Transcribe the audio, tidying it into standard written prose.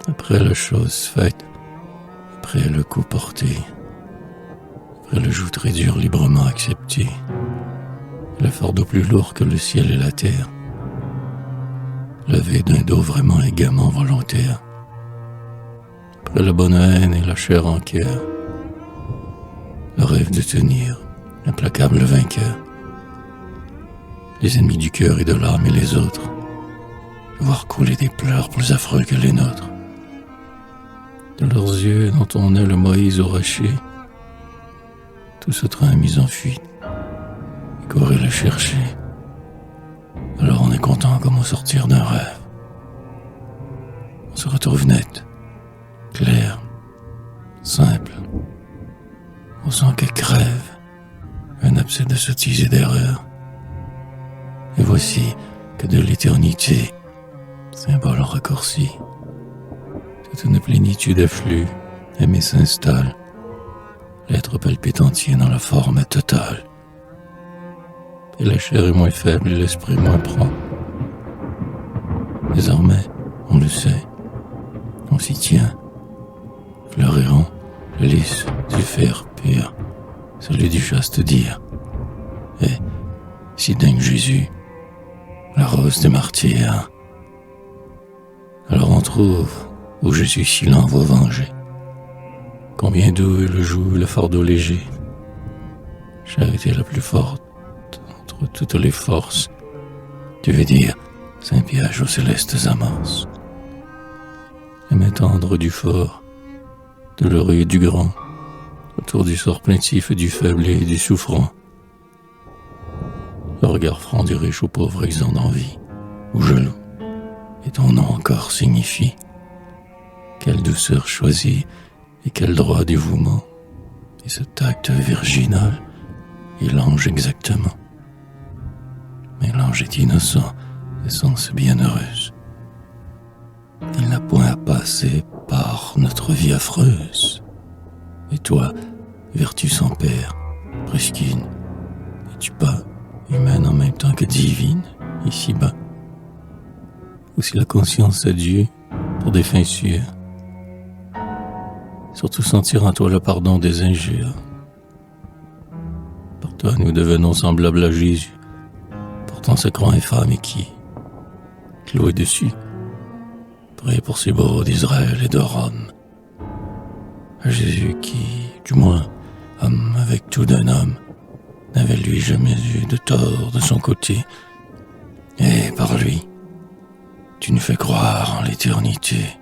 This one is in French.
Après la chose faite, après le coup porté, après le joug très dur librement accepté, le fardeau plus lourd que le ciel et la terre, levé d'un dos vraiment et gaiement volontaire, après la bonne haine et la chair en cœur, le rêve de tenir, l'implacable vainqueur, les ennemis du cœur et de l'âme et les autres, voir couler des pleurs plus affreux que les nôtres. De leurs yeux dont on est le Moïse au rocher, tout ce train mis en fuite, et courait le chercher. Alors on est content comme au sortir d'un rêve. On se retrouve net, clair, simple. On sent que crève un abcès de sottises et d'erreurs. Et voici que de l'éternité, symbole raccourci, toute une plénitude afflue, aimée s'installe, l'être palpite entier dans la forme totale. Et la chair est moins faible et l'esprit moins prompt. Désormais, on le sait, on s'y tient, fleurérant, le lys du fer pur, celui du chaste dire. Et, si dingue Jésus, la rose des martyrs, alors on trouve où Jésus si l'envoie venger. Combien doux est le joug, le fardeau léger, charité la plus forte entre toutes les forces, tu veux dire Saint-Piage aux célestes amorces. Les mains tendres du fort, de l'heureux et du grand, autour du sort plaintif du faible et du souffrant. Le regard franc du riche au pauvre exempt d'envie, ou jaloux, et ton nom encore signifie. Quelle douceur choisie et quel droit dévouement, et ce tact virginal, et l'ange exactement. Mais l'ange est innocent, essence bienheureuse. Il n'a point à passer par notre vie affreuse. Et toi, vertu sans père, presqu'ine, es-tu pas humaine en même temps que divine, ici-bas? Ou si la conscience à Dieu, pour des fins sûres, surtout sentir en toi le pardon des injures. Par toi, nous devenons semblables à Jésus, portant ce croix infâme et qui, cloué dessus, prie pour ces bourreaux d'Israël et de Rome. À Jésus qui, du moins, homme avec tout d'un homme, n'avait lui jamais eu de tort de son côté, et par lui, tu nous fais croire en l'éternité.